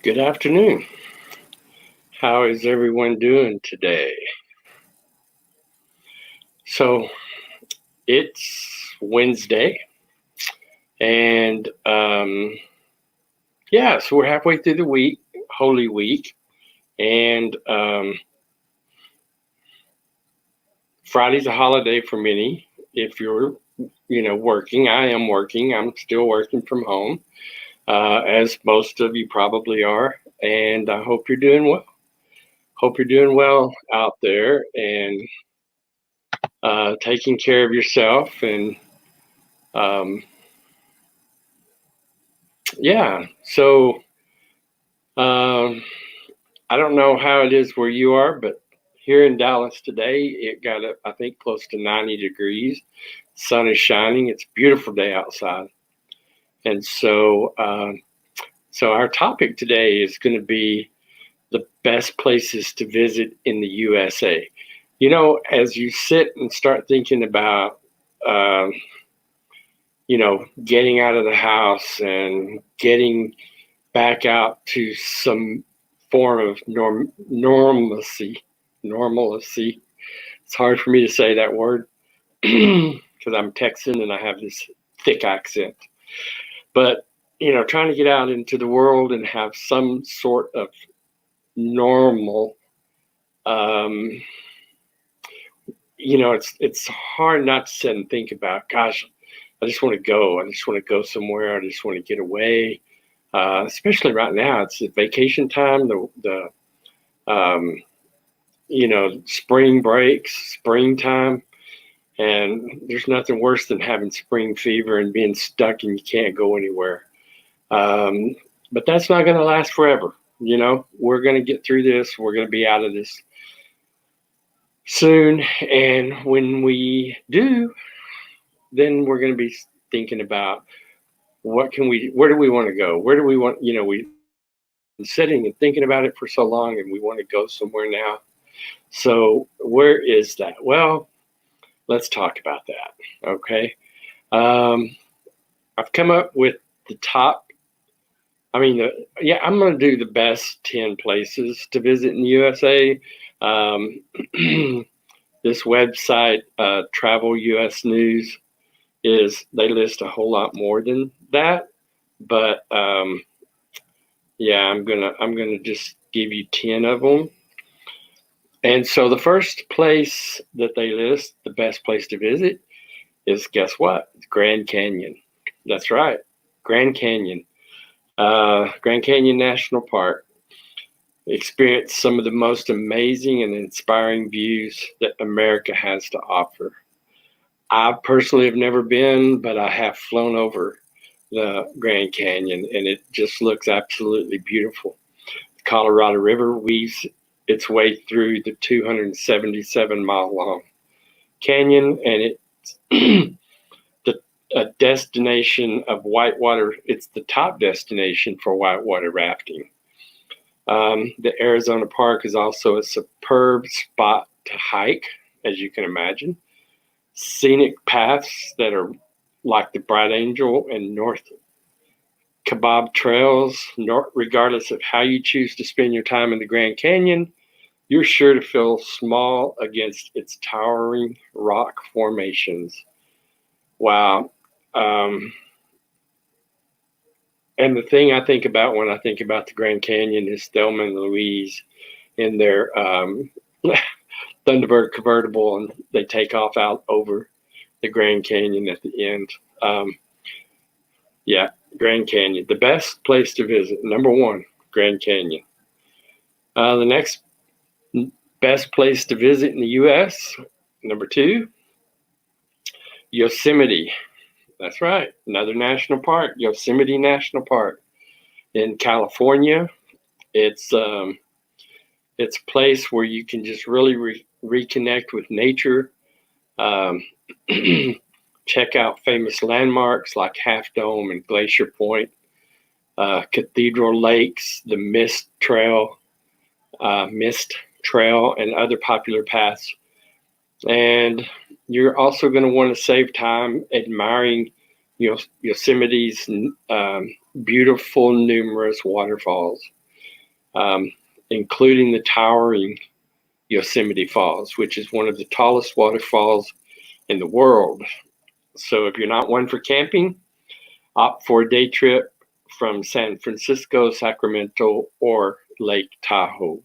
Good afternoon. How is everyone doing today? So it's Wednesday, and so we're halfway through the week, Holy Week, and Friday's a holiday for many. If you're, working, I am working. I'm still working from home, as most of you probably are, and I hope you're doing well. Hope you're doing well out there and taking care of yourself and um, yeah. So um, I don't know how it is where you are, but here in Dallas today, it got up, I think, close to 90 degrees. Sun is shining. It's a beautiful day outside. And so our topic today is going to be the best places to visit in the USA. As you sit and start thinking about, um, getting out of the house and getting back out to some form of normalcy. Normalcy. It's hard for me to say that word because I'm Texan and I have this thick accent. But trying to get out into the world and have some sort of normal. Um, it's hard not to sit and think about. Gosh, I just want to go. I just want to go somewhere. I just want to get away. Especially right now, it's vacation time. Um, spring breaks, springtime, and there's nothing worse than having spring fever and being stuck and you can't go anywhere. Um, but that's not going to last forever. We're going to get through this. We're going to be out of this soon. And when we do, then we're going to be thinking about where do we want to go? Where do we want, we've been sitting and thinking about it for so long and we want to go somewhere now. So where is that? Well, let's talk about that. Okay. I've come up with the top. I'm going to do the best 10 places to visit in the USA. This website, Travel US News, they list a whole lot more than that. But I'm gonna just give you 10 of them. And so the first place that they list, the best place to visit, is, guess what? It's Grand Canyon. That's right, Grand Canyon. Grand Canyon National Park. Experience some of the most amazing and inspiring views that America has to offer. I personally have never been, but I have flown over the Grand Canyon, and it just looks absolutely beautiful. The Colorado River weaves its way through the 277-mile-long canyon, and it's a destination of whitewater. It's the top destination for whitewater rafting. The Arizona Park is also a superb spot to hike, as you can imagine. Scenic paths that are like the Bright Angel and North Kaibab trails, regardless of how you choose to spend your time in the Grand Canyon, you're sure to feel small against its towering rock formations. Wow. And the thing I think about when I think about the Grand Canyon is Thelma and Louise in their Thunderbird convertible, and they take off out over the Grand Canyon at the end. Grand Canyon, the best place to visit. Number one, Grand Canyon. The next best place to visit in the U.S., number two, Yosemite. That's right, another national park, Yosemite National Park in California. It's a place where you can just really reconnect with nature. Check out famous landmarks like Half Dome and Glacier Point, Cathedral Lakes, the Mist Trail, and other popular paths. And you're also going to want to save time admiring Yosemite's beautiful, numerous waterfalls. including the towering Yosemite Falls, which is one of the tallest waterfalls in the world. So if you're not one for camping, opt for a day trip from San Francisco, Sacramento, or Lake Tahoe.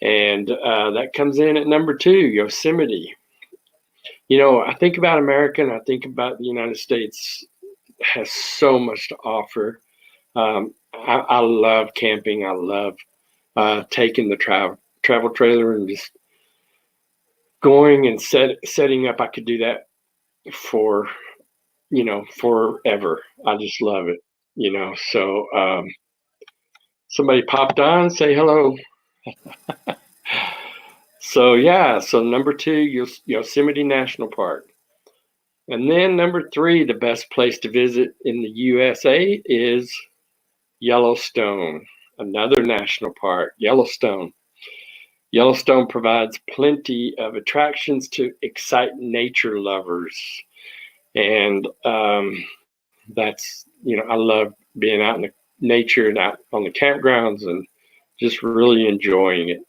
And that comes in at number 2, Yosemite. You know, I think about America and I think about the United States has so much to offer. I love camping. I love taking the travel trailer and just going and setting up. I could do that for, forever. I just love it, So somebody popped on, say hello. So yeah, so number 2, Yosemite National Park. And then number 3, the best place to visit in the USA is Yellowstone, another national park, Yellowstone. Yellowstone provides plenty of attractions to excite nature lovers. And that's, I love being out in the nature and out on the campgrounds and just really enjoying it.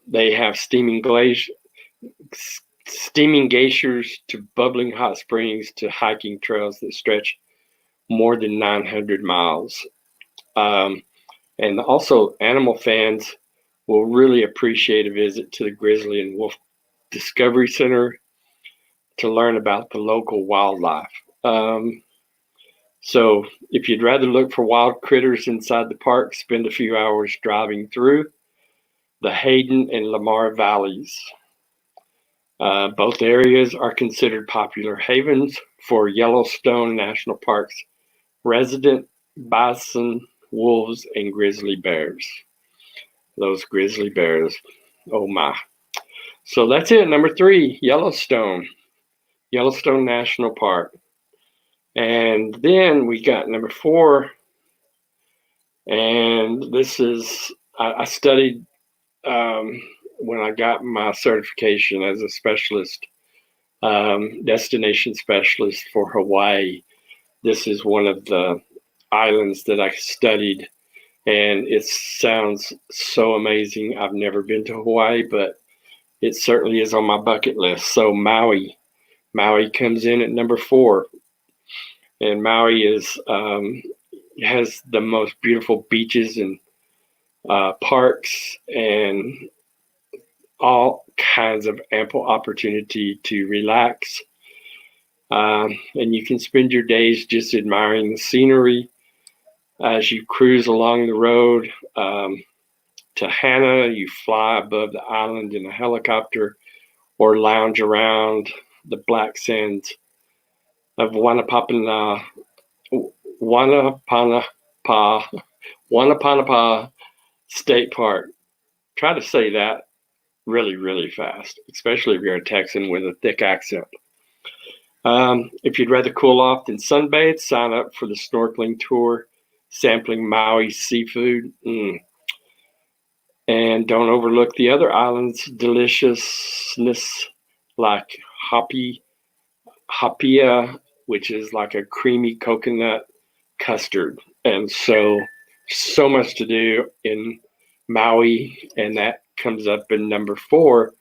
They have steaming glaciers to bubbling hot springs to hiking trails that stretch more than 900 miles. And also, animal fans will really appreciate a visit to the Grizzly and Wolf Discovery Center to learn about the local wildlife. So if you'd rather look for wild critters inside the park, spend a few hours driving through the Hayden and Lamar Valleys. Both areas are considered popular havens for Yellowstone National Park's resident bison, wolves, and grizzly bears. Those grizzly bears, oh my. So that's it, number 3, Yellowstone National Park. And then we got number 4, and this is, I studied when I got my certification as a specialist, destination specialist for Hawaii. This is one of the islands that I studied, and it sounds so amazing. I've never been to Hawaii, but it certainly is on my bucket list. So Maui comes in at number 4, and Maui has the most beautiful beaches and parks and all kinds of ample opportunity to relax. And you can spend your days just admiring the scenery as you cruise along the road. To Hana, you fly above the island in a helicopter or lounge around the black sands of Wanapanapa State Park. Try to say that really, really fast, especially if you're a Texan with a thick accent. If you'd rather cool off than sunbathe, sign up for the snorkeling tour, sampling Maui seafood. And don't overlook the other islands' deliciousness, like Hapia, which is like a creamy coconut custard. And so much to do in Maui, and that comes up in number 4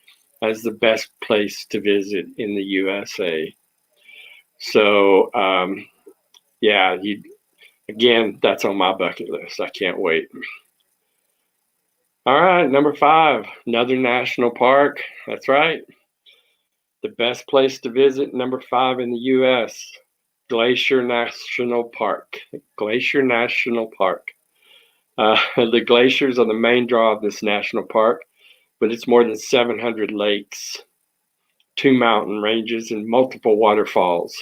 as the best place to visit in the USA. So, again, that's on my bucket list. I can't wait. All right, number 5, another national park. That's right. The best place to visit, number 5 in the U.S., Glacier National Park. Glacier National Park. The glaciers are the main draw of this national park, but it's more than 700 lakes, 2 mountain ranges, and multiple waterfalls,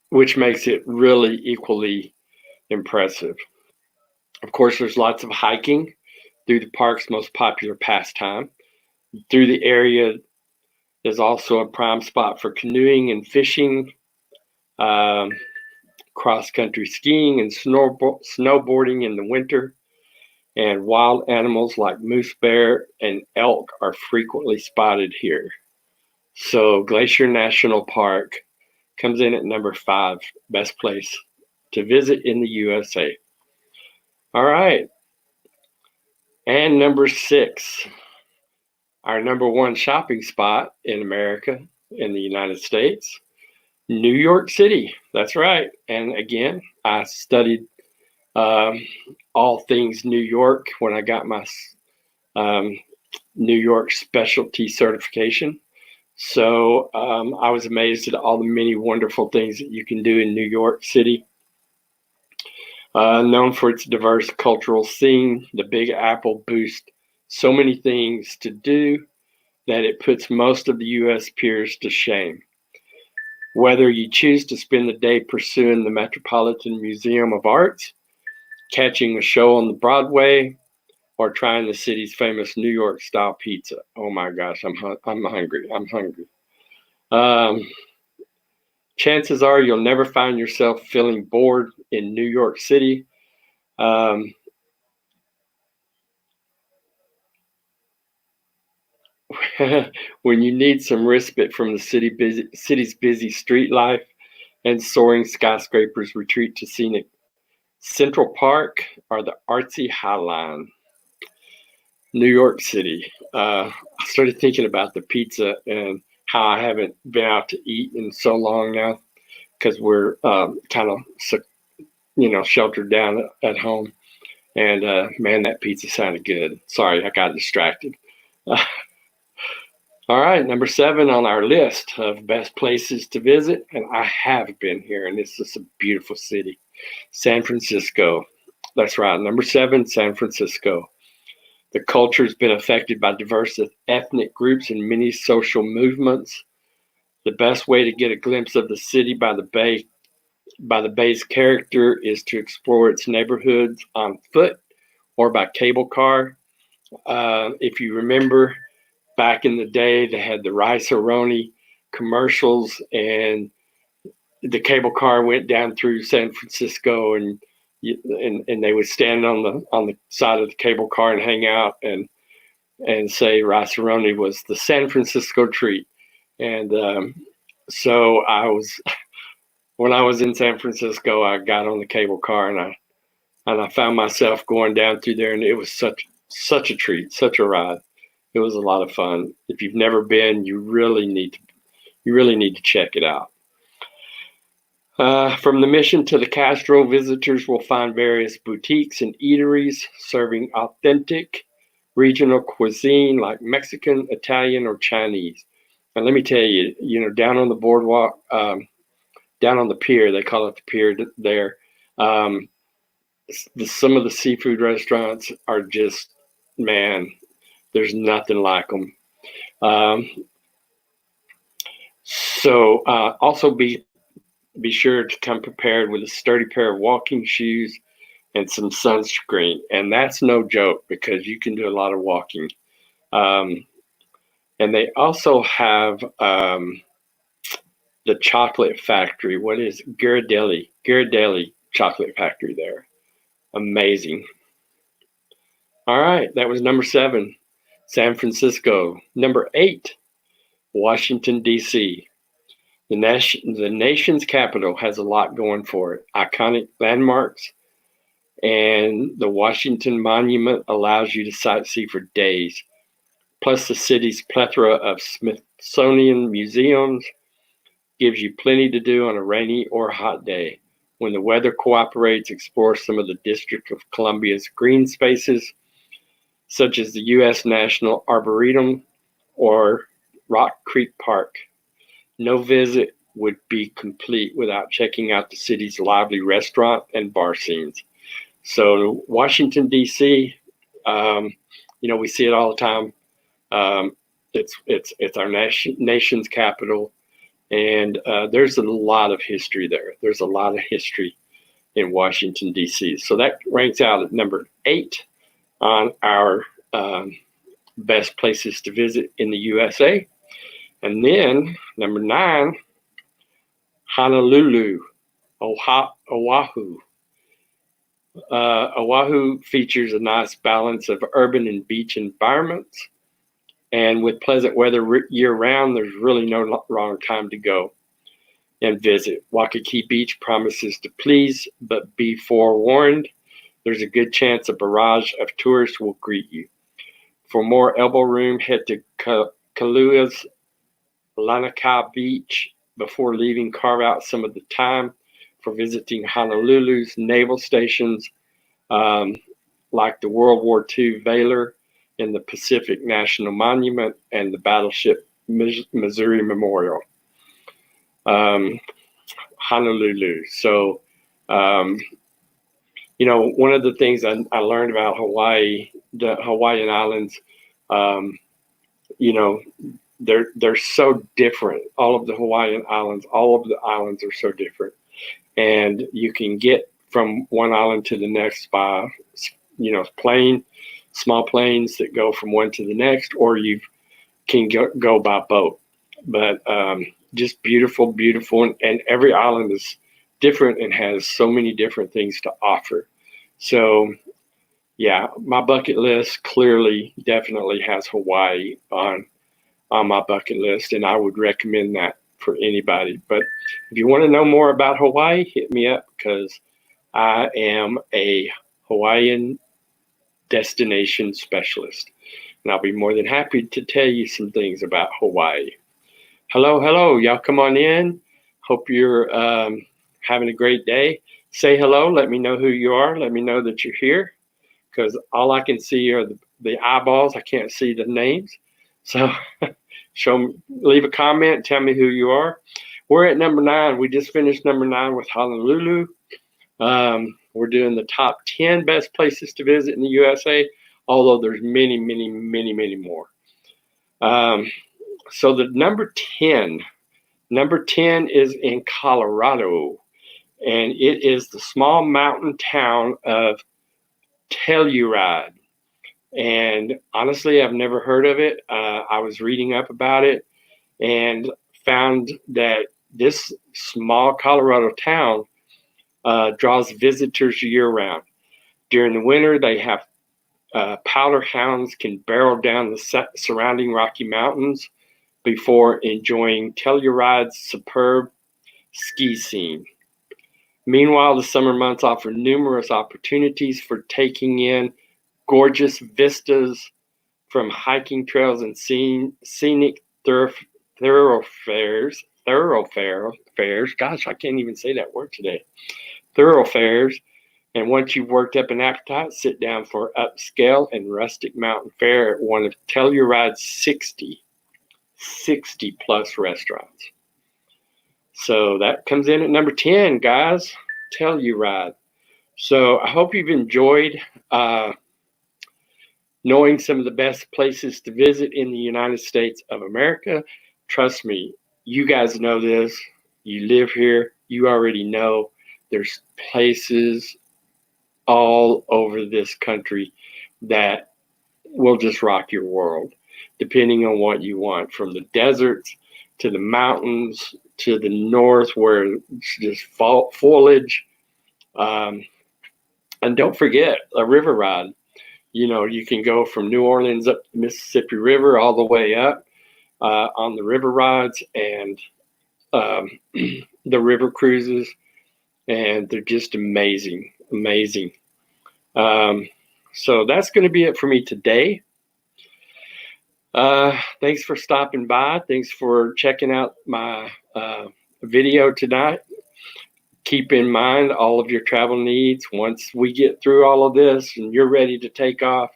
which makes it really equally impressive. Of course, there's lots of hiking through the park's most popular pastime. Through the area, there's also a prime spot for canoeing and fishing, cross-country skiing and snowboarding in the winter, and wild animals like moose, bear, and elk are frequently spotted here. So Glacier National Park comes in at number 5, best place to visit in the USA. All right. And number 6, our number 1 shopping spot in America, in the United States, New York City. That's right. And again, I studied all things New York when I got my New York specialty certification. So I was amazed at all the many wonderful things that you can do in New York City. Known for its diverse cultural scene, the Big Apple boasts so many things to do that it puts most of the U.S. peers to shame. Whether you choose to spend the day pursuing the Metropolitan Museum of Arts, catching a show on the Broadway, or trying the city's famous New York style pizza. Oh my gosh, I'm hungry. I'm hungry. Chances are you'll never find yourself feeling bored in New York City. When you need some respite from the city's busy street life and soaring skyscrapers, retreat to scenic Central Park or the artsy High Line. New York City. I started thinking about the pizza and how I haven't been out to eat in so long now because we're kind of, sheltered down at home. And man, that pizza sounded good. Sorry, I got distracted. All right, number 7 on our list of best places to visit, and I have been here, and this is a beautiful city, San Francisco. That's right, number 7, San Francisco. The culture has been affected by diverse ethnic groups and many social movements. The best way to get a glimpse of the city by the bay's character is to explore its neighborhoods on foot or by cable car. If you remember, back in the day, they had the Rice-A-Roni commercials, and the cable car went down through San Francisco, and they would stand on the side of the cable car and hang out and say Rice-A-Roni was the San Francisco treat. And so when I was in San Francisco, I got on the cable car and I found myself going down through there, and it was such a treat, such a ride. It was a lot of fun. If you've never been, you really need to check it out. From the Mission to the Castro, visitors will find various boutiques and eateries serving authentic regional cuisine like Mexican, Italian, or Chinese. And let me tell you, down on the boardwalk, down on the pier, they call it the pier there, some of the seafood restaurants are just, man, there's nothing like them. So also be sure to come prepared with a sturdy pair of walking shoes and some sunscreen. And that's no joke because you can do a lot of walking. And they also have the chocolate factory. What is it? Ghirardelli chocolate factory there. Amazing. All right, that was number 7. San Francisco. Number 8, Washington, D.C. The nation's capital has a lot going for it. Iconic landmarks, and the Washington Monument allows you to sightsee for days. Plus, the city's plethora of Smithsonian museums gives you plenty to do on a rainy or hot day. When the weather cooperates, explore some of the District of Columbia's green spaces, such as the U.S. National Arboretum or Rock Creek Park. No visit would be complete without checking out the city's lively restaurant and bar scenes. So Washington, D.C., we see it all the time. It's our nation's capital, and there's a lot of history there. There's a lot of history in Washington, D.C. So that ranks out at number 8 on our best places to visit in the USA. And then number 9, Honolulu, Oahu. Oahu features a nice balance of urban and beach environments. And with pleasant weather year round, there's really no wrong time to go. and visit. Waikiki Beach promises to please, but be forewarned, there's a good chance a barrage of tourists will greet you. For more elbow room, head to Kauai's Lanikai Beach. Before leaving, carve out some of the time for visiting Honolulu's naval stations, like the World War II Valor and the Pacific National Monument and the Battleship Missouri Memorial. Honolulu. So, one of the things I learned about Hawaii, the Hawaiian Islands, they're so different. All of the Hawaiian Islands, all of the islands are so different. And you can get from one island to the next by, small planes that go from one to the next, or you can go by boat. But just beautiful, beautiful. And every island is different and has so many different things to offer. So, yeah, my bucket list clearly, definitely has Hawaii on my bucket list, and I would recommend that for anybody. But if you want to know more about Hawaii, hit me up, because I am a Hawaiian destination specialist, and I'll be more than happy to tell you some things about Hawaii. Hello, y'all come on in. Hope you're having a great day. Say hello, let me know who you are, let me know that you're here, because all I can see are the eyeballs. I can't see the names. So leave a comment, tell me who you are. We're at number 9. We just finished number 9 with Honolulu. We're doing the top 10 best places to visit in the USA, although there's many, many, many, many more. So the number 10 is in Colorado, and it is the small mountain town of Telluride. And honestly, I've never heard of it. I was reading up about it and found that this small Colorado town draws visitors year-round. During the winter, they have powder hounds can barrel down the surrounding Rocky Mountains before enjoying Telluride's superb ski scene. Meanwhile, the summer months offer numerous opportunities for taking in gorgeous vistas from hiking trails and scenic thoroughfares. Gosh, I can't even say that word today. Thoroughfares. And once you've worked up an appetite, sit down for upscale and rustic mountain fare at one of Telluride's 60 plus restaurants. So that comes in at number 10, guys. Telluride. So I hope you've enjoyed knowing some of the best places to visit in the United States of America. Trust me, you guys know this. You live here. You already know there's places all over this country that will just rock your world, depending on what you want, from the deserts to the mountains to the north where it's just foliage. And don't forget a river ride. You can go from New Orleans up the Mississippi River all the way up on the river rides and the river cruises, and they're just amazing. So that's going to be it for me today. Thanks for stopping by. Thanks for checking out my video tonight. Keep in mind all of your travel needs. Once we get through all of this and you're ready to take off,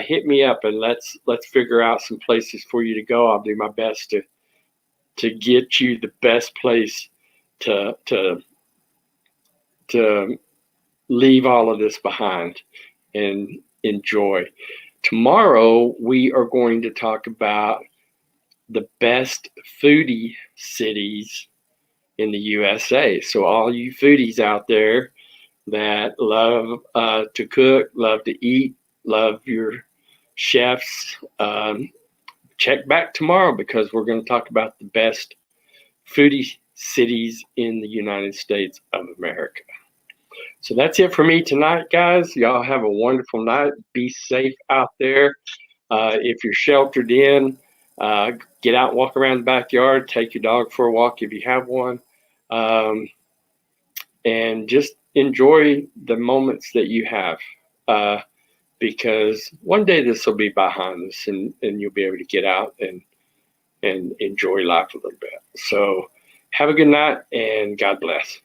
hit me up and let's figure out some places for you to go. I'll do my best to get you the best place to leave all of this behind and enjoy. Tomorrow, we are going to talk about the best foodie cities in the USA. So all you foodies out there that love to cook, love to eat, love your chefs, check back tomorrow, because we're going to talk about the best foodie cities in the United States of America. So that's it for me tonight, guys. Y'all have a wonderful night. Be safe out there. If you're sheltered in, get out and walk around the backyard. Take your dog for a walk if you have one. and just enjoy the moments that you have. Because one day this will be behind us, and you'll be able to get out and enjoy life a little bit. So have a good night, and God bless.